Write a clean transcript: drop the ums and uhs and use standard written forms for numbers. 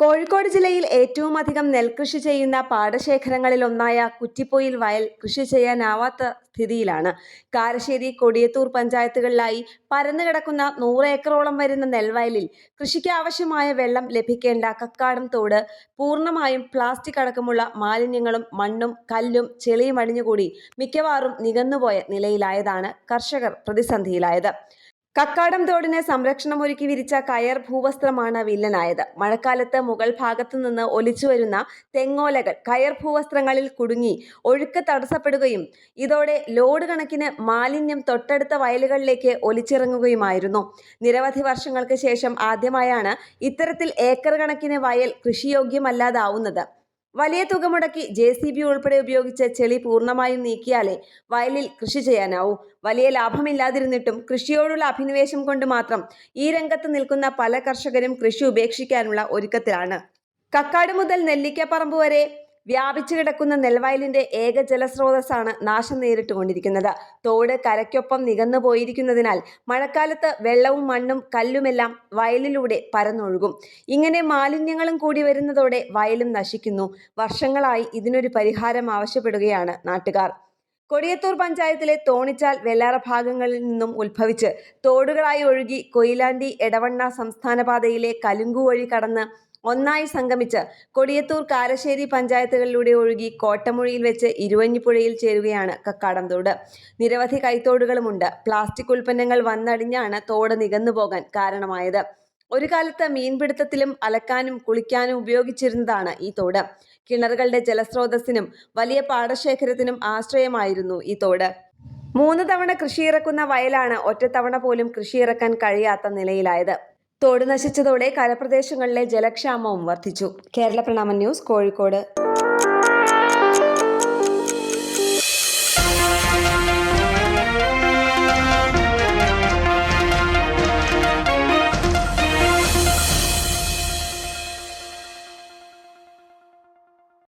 കോഴിക്കോട് ജില്ലയിൽ ഏറ്റവും അധികം നെൽകൃഷി ചെയ്യുന്ന പാടശേഖരങ്ങളിലൊന്നായ കുറ്റിപ്പൊയിൽ വയൽ കൃഷി ചെയ്യാനാവാത്ത സ്ഥിതിയിലാണ്. കാരശ്ശേരി, കൊടിയത്തൂർ പഞ്ചായത്തുകളിലായി പരന്നുകിടക്കുന്ന 100 ഏക്കറോളം വരുന്ന നെൽവയലിൽ കൃഷിക്കാവശ്യമായ വെള്ളം ലഭിക്കേണ്ട കക്കാടം തോട് പൂർണ്ണമായും പ്ലാസ്റ്റിക് അടക്കമുള്ള മാലിന്യങ്ങളും മണ്ണും കല്ലും ചെളിയും അടിഞ്ഞുകൂടി മിക്കവാറും നികന്നുപോയ നിലയിലായതാണ് കർഷകർ പ്രതിസന്ധിയിലായത്. കക്കാടം തോടിന് സംരക്ഷണമൊരുക്കി വിരിച്ച കയർ ഭൂവസ്ത്രമാണ് വില്ലനായത്. മഴക്കാലത്ത് മുകൾ ഭാഗത്തുനിന്ന് ഒലിച്ചുവരുന്ന തെങ്ങോലകൾ കയർ ഭൂവസ്ത്രങ്ങളിൽ കുടുങ്ങി ഒഴുക്ക് തടസ്സപ്പെടുകയും ഇതോടെ ലോഡ് കണക്കിന് മാലിന്യം തൊട്ടടുത്ത വയലുകളിലേക്ക് ഒലിച്ചിറങ്ങുകയുമായിരുന്നു. നിരവധി വർഷങ്ങൾക്ക് ശേഷം ആദ്യമായാണ് ഇത്തരത്തിൽ ഏക്കർ കണക്കിന് വയൽ കൃഷിയോഗ്യമല്ലാതാവുന്നത്. വലിയ തുക മുടക്കി JCB ഉൾപ്പെടെ ഉപയോഗിച്ച് ചെളി പൂർണ്ണമായും നീക്കിയാലേ വയലിൽ കൃഷി ചെയ്യാനാവൂ. വലിയ ലാഭമില്ലാതിരുന്നിട്ടും കൃഷിയോടുള്ള അഭിനിവേശം കൊണ്ട് മാത്രം ഈ രംഗത്ത് നിൽക്കുന്ന പല കർഷകരും കൃഷി ഉപേക്ഷിക്കാനുള്ള ഒരുക്കത്തിലാണ്. കക്കാട് മുതൽ നെല്ലിക്കപ്പറമ്പ് വരെ വ്യാപിച്ചു കിടക്കുന്ന നെൽവയലിന്റെ ഏക ജലസ്രോതസ്സാണ് നാശം നേരിട്ടുകൊണ്ടിരിക്കുന്നത്. തോട് കരയ്ക്കൊപ്പം നികന്നു പോയിരിക്കുന്നതിനാൽ മഴക്കാലത്ത് വെള്ളവും മണ്ണും കല്ലുമെല്ലാം വയലിലൂടെ പരന്നൊഴുകും. ഇങ്ങനെ മാലിന്യങ്ങളും കൂടി വരുന്നതോടെ വയലും നശിക്കുന്നു. വർഷങ്ങളായി ഇതിനൊരു പരിഹാരം ആവശ്യപ്പെടുകയാണ് നാട്ടുകാർ. കൊടിയത്തൂർ പഞ്ചായത്തിലെ തോണിച്ചാൽ, വെള്ളാറ ഭാഗങ്ങളിൽ നിന്നും ഉത്ഭവിച്ച് തോടുകളായി ഒഴുകി കൊയിലാണ്ടി എടവണ്ണ സംസ്ഥാന പാതയിലെ കലുങ്കു വഴി കടന്ന് ഒന്നായി സംഗമിച്ച് കൊടിയത്തൂർ, കാരശ്ശേരി പഞ്ചായത്തുകളിലൂടെ ഒഴുകി കോട്ടമുഴിയിൽ വെച്ച് ഇരുവഞ്ഞിപ്പുഴയിൽ ചേരുകയാണ് കക്കാടം തോട്. നിരവധി കൈത്തോടുകളുമുണ്ട്. പ്ലാസ്റ്റിക് ഉൽപ്പന്നങ്ങൾ വന്നടിഞ്ഞാണ് തോട് നികന്നുപോകാൻ കാരണമായത്. ഒരു കാലത്ത് മീൻപിടുത്തത്തിലും അലക്കാനും കുളിക്കാനും ഉപയോഗിച്ചിരുന്നതാണ് ഈ തോട്. കിണറുകളുടെ ജലസ്രോതസ്സിനും വലിയ പാടശേഖരത്തിനും ആശ്രയമായിരുന്നു ഈ തോട്. 3 തവണ കൃഷിയിറക്കുന്ന വയലാണ് ഒറ്റത്തവണ പോലും കൃഷിയിറക്കാൻ കഴിയാത്ത നിലയിലായത്. തോട് നശിച്ചതോടെ കരപ്രദേശങ്ങളിലെ ജലക്ഷാമവും വർദ്ധിച്ചു. കേരള പ്രണാമം ന്യൂസ്, കോഴിക്കോട്.